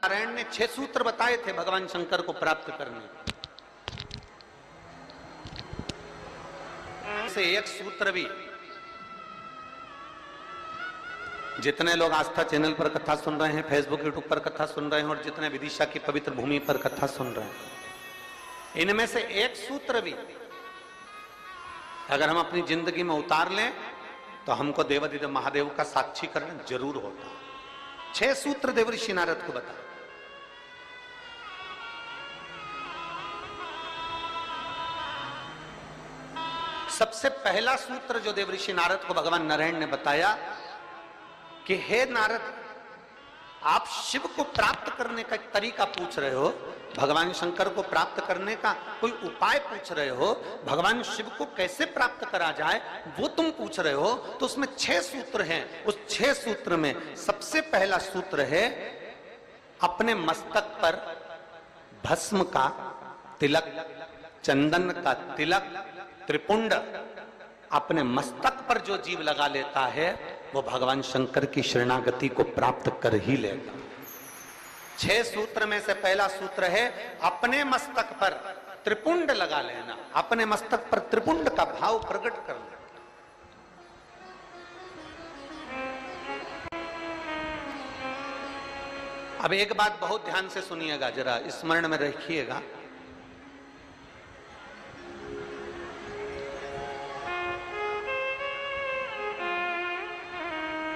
नारायण ने 6 सूत्र बताए थे भगवान शंकर को प्राप्त करने से एक सूत्र भी जितने लोग आस्था चैनल पर कथा सुन रहे हैं, फेसबुक यूट्यूब पर कथा सुन रहे हैं और जितने विदिशा की पवित्र भूमि पर कथा सुन रहे हैं, इनमें से एक सूत्र भी अगर हम अपनी जिंदगी में उतार लें तो हमको देवादिदेव महादेव का साक्षीकरण जरूर होता है। 6 सूत्र देवऋषि नारद को बताए। सबसे पहला सूत्र जो देवऋषि नारद को भगवान नारायण ने बताया कि हे नारद, आप शिव को प्राप्त करने का एक तरीका पूछ रहे हो, भगवान शंकर को प्राप्त करने का कोई उपाय पूछ रहे हो, भगवान शिव को कैसे प्राप्त करा जाए वो तुम पूछ रहे हो। तो उसमें 6 सूत्र हैं। उस 6 सूत्र में सबसे पहला सूत्र है अपने मस्तक पर भस्म का तिलक, चंदन का तिलक, त्रिपुंड अपने मस्तक पर जो जीव लगा लेता है वो भगवान शंकर की शरणागति को प्राप्त कर ही लेगा। 6 सूत्र में से पहला सूत्र है अपने मस्तक पर त्रिपुंड लगा लेना, अपने मस्तक पर त्रिपुंड का भाव प्रकट करना। अब एक बात बहुत ध्यान से सुनिएगा, जरा स्मरण में रखिएगा।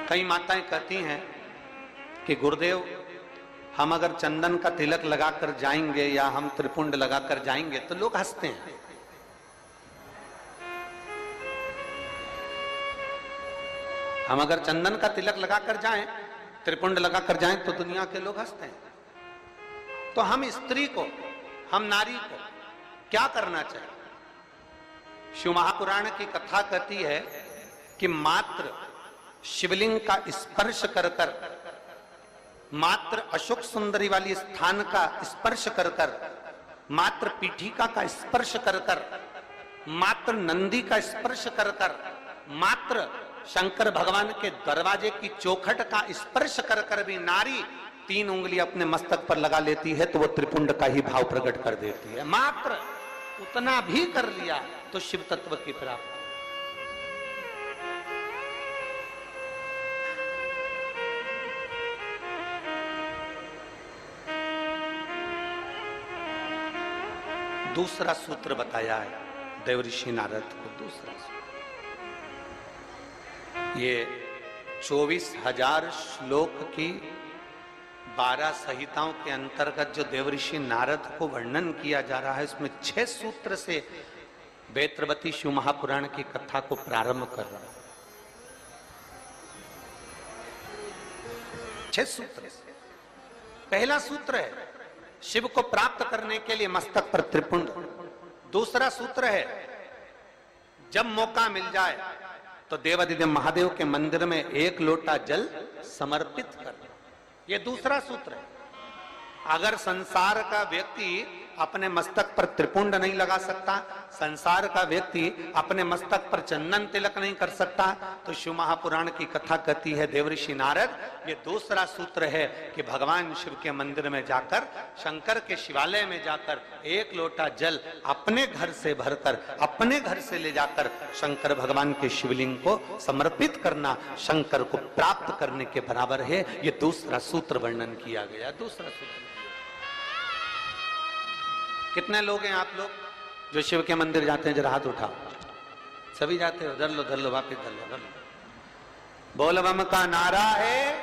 कई माताएं कहती हैं कि गुरुदेव, हम अगर चंदन का तिलक लगाकर जाएंगे या हम त्रिपुंड लगाकर जाएंगे तो लोग हंसते हैं। हम अगर चंदन का तिलक लगाकर जाएं, त्रिपुंड लगाकर जाएं तो दुनिया के लोग हंसते हैं। तो हम स्त्री को, हम नारी को क्या करना चाहिए? शिव महापुराण की कथा कहती है कि मात्र शिवलिंग का स्पर्श कर कर, मात्र अशोक सुंदरी वाली स्थान का स्पर्श कर कर, मात्र पीठिका का स्पर्श कर कर, मात्र नंदी का स्पर्श कर कर, मात्र शंकर भगवान के दरवाजे की चौखट का स्पर्श कर कर भी नारी 3 उंगली अपने मस्तक पर लगा लेती है तो वो त्रिपुंड का ही भाव प्रकट कर देती है। मात्र उतना भी कर लिया तो शिव तत्व की प्राप्ति। दूसरा सूत्र बताया है देवऋषि नारद को। दूसरा सूत्र ये 24,000 श्लोक की 12 संहिताओं के अंतर्गत जो देवऋषि नारद को वर्णन किया जा रहा है, इसमें 6 सूत्र से वेत्रवती शिव महापुराण की कथा को प्रारंभ कर रहा है। 6 सूत्र। पहला सूत्र है शिव को प्राप्त करने के लिए मस्तक पर त्रिपुंड। दूसरा सूत्र है जब मौका मिल जाए तो देवादिदेव महादेव के मंदिर में 1 लोटा जल समर्पित कर। यह दूसरा सूत्र है। अगर संसार का व्यक्ति अपने मस्तक पर त्रिपुंड नहीं लगा सकता, संसार का व्यक्ति अपने मस्तक पर चंदन तिलक नहीं कर सकता, तो शिव महापुराण की कथा कहती है देवऋषि नारद, ये दूसरा सूत्र है कि भगवान शिव के मंदिर में जाकर, शंकर के शिवालय में जाकर 1 लोटा जल अपने घर से भरकर, अपने घर से ले जाकर शंकर भगवान के शिवलिंग को समर्पित करना शंकर को प्राप्त करने के बराबर है। ये दूसरा सूत्र वर्णन किया गया। दूसरा सूत्र। कितने लोग हैं आप लोग जो शिव के मंदिर जाते हैं? जरा हाथ उठाओ। सभी जाते हो? धर लो वापिस धर लो। बोल बम का नारा है।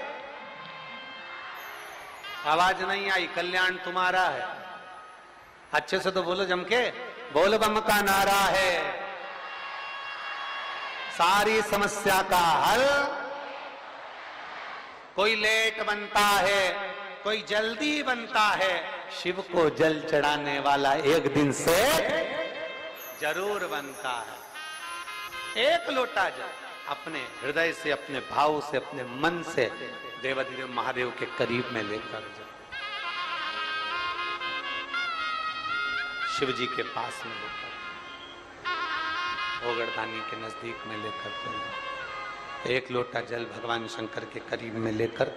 आवाज नहीं आई, कल्याण तुम्हारा है। अच्छे से तो बोलो जम के। बोल बम का नारा है, सारी समस्या का हल। कोई लेट बनता है, कोई जल्दी बनता है, शिव को जल चढ़ाने वाला एक दिन से जरूर बनता है। 1 लोटा जल अपने हृदय से, अपने भाव से, अपने मन से देवादिदेव महादेव के करीब में लेकर जाओ, शिव जी के पास में लेकर, ओगड़दानी के नजदीक में लेकर चलो। 1 लोटा जल भगवान शंकर के करीब में लेकर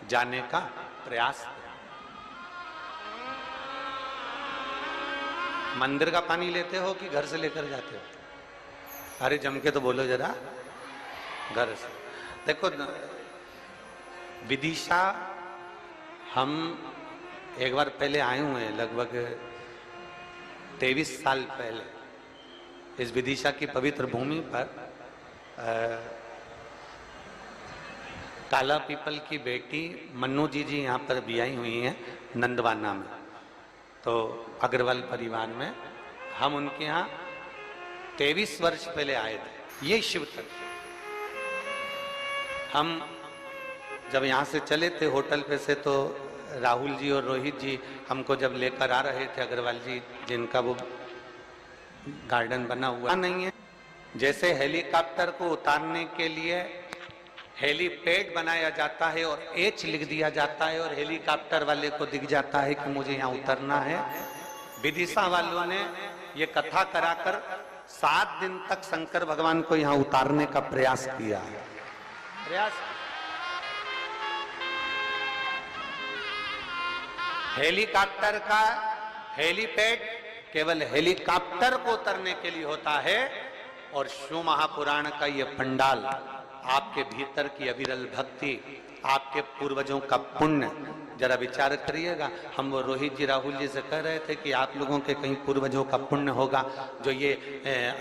जाने का प्रयास। मंदिर का पानी लेते हो कि घर से लेकर जाते हो? अरे जम के तो बोलो जरा, घर से। देखो विदिशा हम एक बार पहले आए हुए हैं, लगभग 23 साल पहले इस विदिशा की पवित्र भूमि पर काला पीपल की बेटी मन्नू जी यहाँ पर भी आई हुई हैं नंदवाना में, तो अग्रवाल परिवार में। हम उनके यहाँ 23 वर्ष पहले आए थे। ये शिव तक हम जब यहाँ से चले थे होटल पे से, तो राहुल जी और रोहित जी हमको जब लेकर आ रहे थे, अग्रवाल जी जिनका वो गार्डन बना हुआ नहीं है, जैसे हेलीकॉप्टर को उतारने के लिए हेलीपैड बनाया जाता है और एच लिख दिया जाता है और हेलीकॉप्टर वाले को दिख जाता है कि मुझे यहाँ उतरना है। विदिशा वालों ने ये कथा कराकर 7 दिन तक शंकर भगवान को यहाँ उतारने का प्रयास किया है। हेलीकॉप्टर का हेलीपैड केवल हेलीकॉप्टर को उतरने के लिए होता है, और शिव महापुराण का ये पंडाल आपके भीतर की अविरल भक्ति, आपके पूर्वजों का पुण्य, जरा विचार करिएगा। हम वो रोहित जी राहुल जी से कह रहे थे कि आप लोगों के कहीं पूर्वजों का पुण्य होगा, जो ये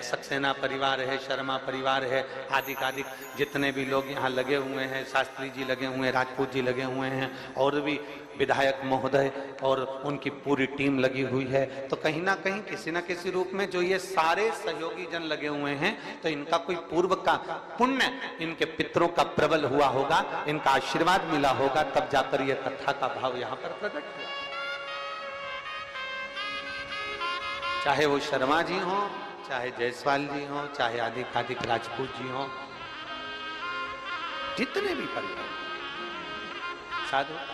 सक्सेना परिवार है, शर्मा परिवार है, आदि जितने भी लोग यहाँ लगे हुए हैं, शास्त्री जी लगे हुए हैं, राजपूत जी लगे हुए हैं, और भी विधायक महोदय और उनकी पूरी टीम लगी हुई है, तो कहीं ना कहीं किसी न किसी रूप में जो ये सारे सहयोगी जन लगे हुए हैं, तो इनका कोई पूर्व का पुण्य, इनके पितरों का प्रबल हुआ होगा, इनका आशीर्वाद मिला होगा, तब जाकर ये कथा का भाव यहाँ पर प्रकट हुआ। चाहे वो शर्मा जी हो, चाहे जायसवाल जी हो, चाहे आदिक राजपूत जी हो, जितने भी परिवार साधु।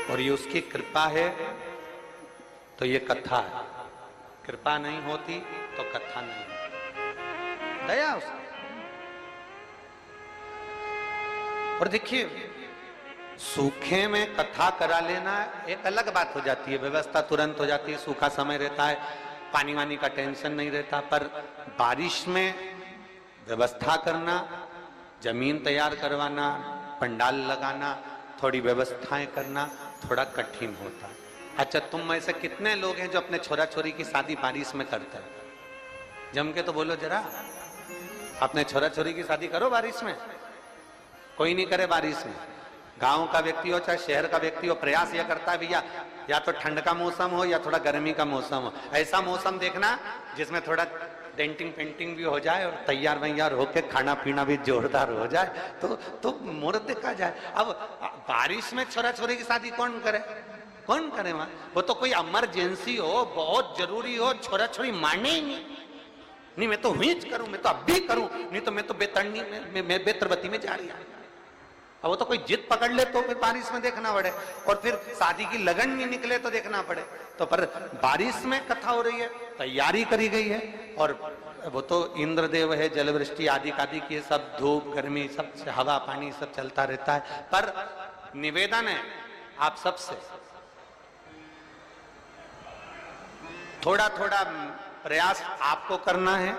और ये उसकी कृपा है, तो ये कथा है। कृपा नहीं होती तो कथा नहीं होती, दया उसकी। और देखिए, सूखे में कथा करा लेना एक अलग बात हो जाती है, व्यवस्था तुरंत हो जाती है, सूखा समय रहता है, पानी वानी का टेंशन नहीं रहता। पर बारिश में व्यवस्था करना, जमीन तैयार करवाना, पंडाल लगाना, थोड़ी व्यवस्थाएं करना थोड़ा कठिन होता है। अच्छा, तुम में से कितने लोग हैं जो अपने छोरा छोरी की शादी बारिश में करते हैं? जम के तो बोलो जरा, अपने छोरा छोरी की शादी करो बारिश में। कोई नहीं करे बारिश में। गांव का व्यक्ति हो चाहे शहर का व्यक्ति हो, प्रयास यह करता है भैया या तो ठंड का मौसम हो या थोड़ा गर्मी का मौसम हो, ऐसा मौसम देखना जिसमें थोड़ा डेंटिंग पेंटिंग भी हो जाए और तैयार वैयार होके खाना पीना भी जोरदार हो जाए, तो मुहूर्त देखा जाए। अब बारिश में छोरा छोरी की शादी कौन करे? कौन करे वहां? वो तो कोई इमरजेंसी हो, बहुत जरूरी हो, छोरा छोरी माने ही नहीं, मैं तो हुई करूं, मैं तो अब भी करूं, नहीं तो मैं तो बेतरनी में बेतरबती में जा रही हूं। अब वो तो कोई जिद पकड़ ले तो फिर बारिश में देखना पड़े, और फिर शादी की लगन नहीं निकले तो देखना पड़े। तो पर बारिश में कथा हो रही है, तैयारी करी गई है, और वो तो इंद्रदेव है, जलवृष्टि आदि की सब, धूप गर्मी सब, हवा पानी सब चलता रहता है। पर निवेदन है आप सबसे, थोड़ा थोड़ा प्रयास आपको करना है,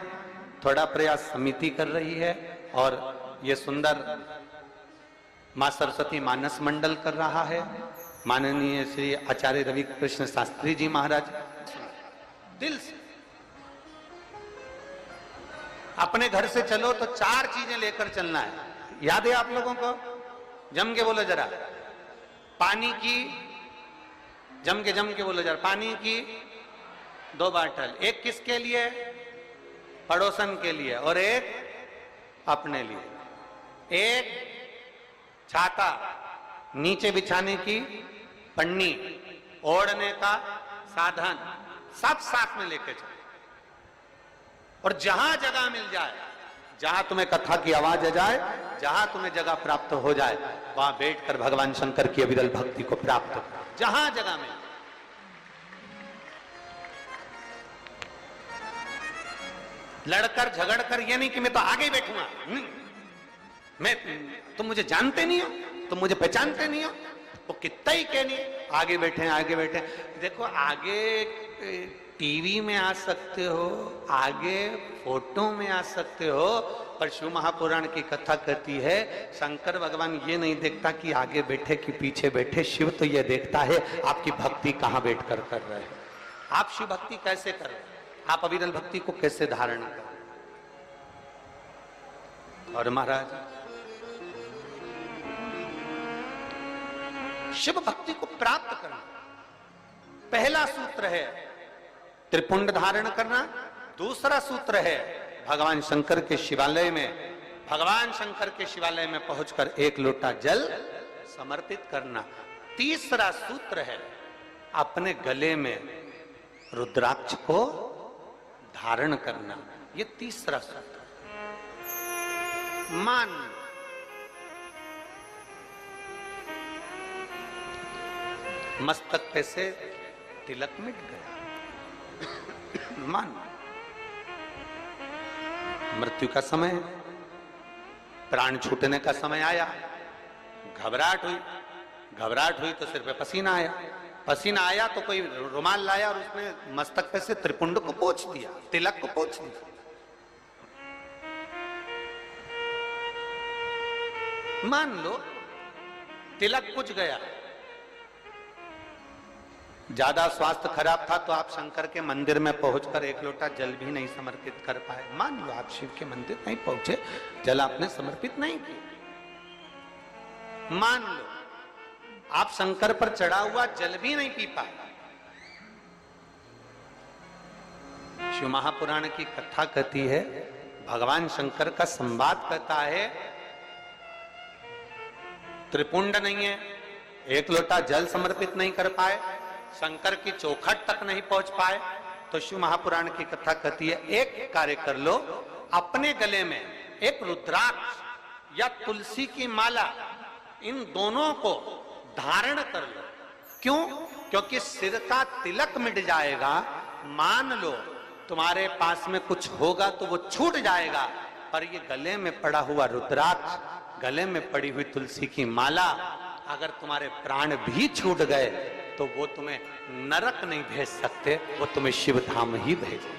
थोड़ा प्रयास समिति कर रही है, और ये सुंदर मां सरस्वती मानस मंडल कर रहा है, माननीय श्री आचार्य रवि कृष्ण शास्त्री जी महाराज। दिल से अपने घर से चलो तो 4 चीजें लेकर चलना है, याद है आप लोगों को? जम के बोलो जरा, पानी की, जम के बोलो जरा, पानी की 2 बाटल, एक किसके लिए? पड़ोसन के लिए, और एक अपने लिए। एक छाता, नीचे बिछाने की पन्नी, ओढ़ने का साधन, सब साथ में लेके चलो। और जहां जगह मिल जाए, जहां तुम्हें कथा की आवाज आ जाए, जहां तुम्हें जगह प्राप्त हो जाए, वहां बैठकर भगवान शंकर की अविरल भक्ति को प्राप्त करो, जहां जगह मिल। लड़कर झगड़कर ये नहीं कि मैं तो आगे ही बैठूंगा, तुम मुझे जानते नहीं हो, तुम मुझे पहचानते नहीं हो। वो कितना ही कहनी, आगे बैठे आगे बैठे। देखो आगे टीवी में आ सकते हो, आगे फोटो में आ सकते हो, पर शिव महापुराण की कथा कहती है शंकर भगवान ये नहीं देखता कि आगे बैठे कि पीछे बैठे। शिव तो ये देखता है आपकी भक्ति कहां बैठकर कर रहे हैं, आप शिव भक्ति कैसे कर रहे हैं, आप अविरल भक्ति को कैसे धारण कर। और महाराज शिव भक्ति को प्राप्त करना पहला सूत्र है त्रिपुंड धारण करना। दूसरा सूत्र है भगवान शंकर के शिवालय में पहुंचकर एक लोटा जल समर्पित करना। तीसरा सूत्र है अपने गले में रुद्राक्ष को धारण करना। ये तीसरा सूत्र। मान मस्तक पे से तिलक मिट गया, मान मृत्यु का समय, प्राण छूटने का समय आया, घबराहट हुई तो सिर पे पसीना आया तो कोई रुमाल लाया और उसने मस्तक पे से त्रिपुंड को पोंछ दिया, तिलक को पोंछ दिया। मान लो तिलक कुछ गया, ज्यादा स्वास्थ्य खराब था तो आप शंकर के मंदिर में पहुंचकर एक लोटा जल भी नहीं समर्पित कर पाए। मान लो आप शिव के मंदिर नहीं पहुंचे, जल आपने समर्पित नहीं किया। मान लो आप शंकर पर चढ़ा हुआ जल भी नहीं पी पाए। शिव महापुराण की कथा कहती है, भगवान शंकर का संवाद कहता है, त्रिपुंड नहीं है, एक लोटा जल समर्पित नहीं कर पाए, शंकर की चौखट तक नहीं पहुंच पाए, तो शिव महापुराण की कथा कहती है एक कार्य कर लो, अपने गले में एक रुद्राक्ष या तुलसी की माला, इन दोनों को धारण कर लो। क्यों? क्योंकि सिर का तिलक मिट जाएगा। मान लो तुम्हारे पास में कुछ होगा तो वो छूट जाएगा, पर ये गले में पड़ा हुआ रुद्राक्ष, गले में पड़ी हुई तुलसी की माला, अगर तुम्हारे प्राण भी छूट गए तो वो तुम्हें नरक नहीं भेज सकते, वो तुम्हें शिव धाम ही भेजे,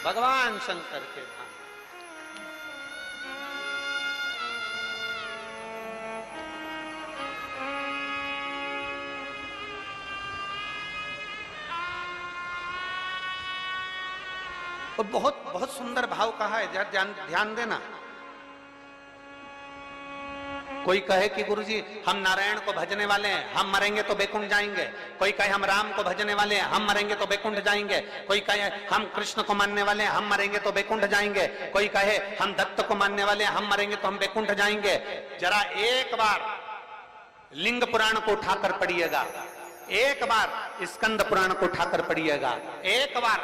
भगवान शंकर के धाम। और बहुत बहुत सुंदर भाव कहा है, ध्यान देना। कोई कहे कि गुरुजी हम नारायण को भजने वाले हैं, हम मरेंगे तो बैकुंठ जाएंगे। कोई कहे हम राम को भजने वाले हैं, हम मरेंगे तो बैकुंठ जाएंगे। कोई कहे हम कृष्ण को मानने वाले हैं, हम मरेंगे तो बैकुंठ जाएंगे। कोई कहे हम दत्त को मानने वाले हैं, हम मरेंगे तो हम बैकुंठ जाएंगे। जरा एक बार लिंग पुराण को उठाकर पढ़िएगा, एक बार स्कंद पुराण को उठाकर पढ़िएगा, एक बार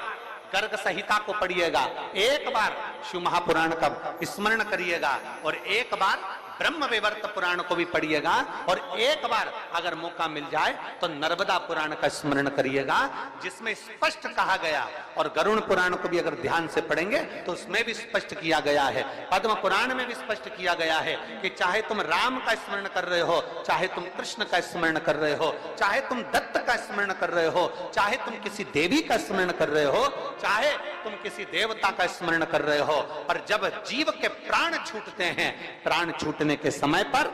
गर्ग संहिता को पढ़िएगा, एक बार शिव महापुराण का स्मरण करिएगा, और एक बार ब्रह्म वैवर्त पुराण को भी पढ़िएगा, और एक बार अगर मौका मिल जाए तो नर्मदा पुराण का स्मरण करिएगा, जिसमें स्पष्ट कहा गया, और गरुण पुराण को भी अगर ध्यान से पढ़ेंगे तो उसमें भी स्पष्ट किया गया है, पद्म पुराण में भी स्पष्ट किया गया है कि चाहे तुम राम का स्मरण कर रहे हो, चाहे तुम कृष्ण का स्मरण कर रहे हो, चाहे तुम दत्त का स्मरण कर रहे हो, चाहे तुम किसी देवी का स्मरण कर रहे हो, चाहे तुम किसी देवता का स्मरण कर रहे हो, पर जब जीव के प्राण छूटते हैं, प्राण छूटने के समय पर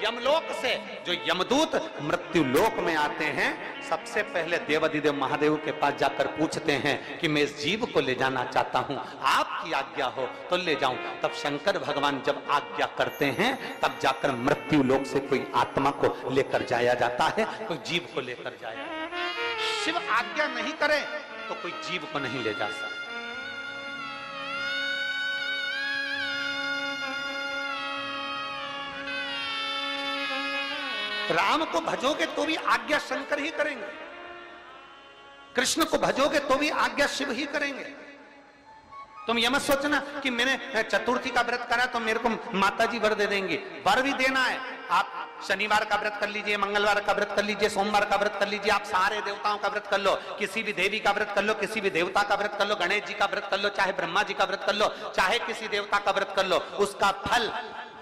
यमलोक से जो यमदूत मृत्यु लोक में आते हैं, सबसे पहले देवाधिदेव महादेव के पास जाकर पूछते हैं कि मैं इस जीव को ले जाना चाहता हूं, आपकी आज्ञा हो तो ले जाऊं। तब शंकर भगवान जब आज्ञा करते हैं, तब जाकर मृत्यु लोक से कोई आत्मा को लेकर जाया जाता है, कोई जीव को लेकर जाया। शिव आज्ञा नहीं करे तो कोई जीव को नहीं ले जा सकता। राम को भजोगे तो भी आज्ञा शंकर ही करेंगे, कृष्ण को भजोगे तो भी आज्ञा शिव ही करेंगे। तुम यह मत सोचना कि मैंने चतुर्थी का व्रत करा तो मेरे को माताजी वर दे देंगे। वर भी देना है, आप शनिवार का व्रत कर लीजिए, मंगलवार का व्रत कर लीजिए, सोमवार का व्रत कर लीजिए, आप सारे देवताओं का व्रत कर लो, किसी भी देवी का व्रत कर लो, किसी भी देवता का व्रत कर लो, गणेश जी का व्रत कर लो, चाहे ब्रह्मा जी का व्रत कर लो, चाहे किसी देवता का व्रत कर लो, उसका फल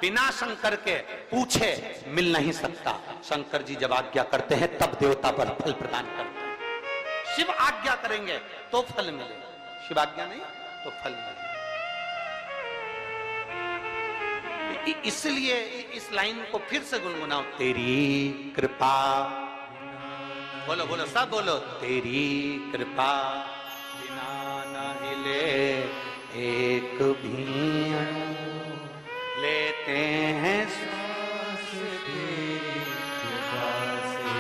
बिना शंकर के पूछे मिल नहीं सकता। शंकर जी जब आज्ञा करते हैं तब देवता पर फल प्रदान करते हैं। शिव आज्ञा करेंगे तो फल मिलेगा, शिव आज्ञा नहीं तो फल मिलेगा। इसलिए इस लाइन को फिर से गुनगुनाओ, तेरी कृपा, बोलो बोलो सब बोलो, तेरी कृपा बिना न हिले एक भी अणु, लेते हैं सांस तेरी कृपा से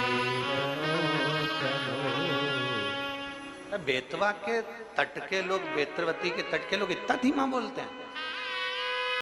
तनो। बेतवा के तट के लोग, बेतरवती के तट के लोग इतना धीमा बोलते हैं।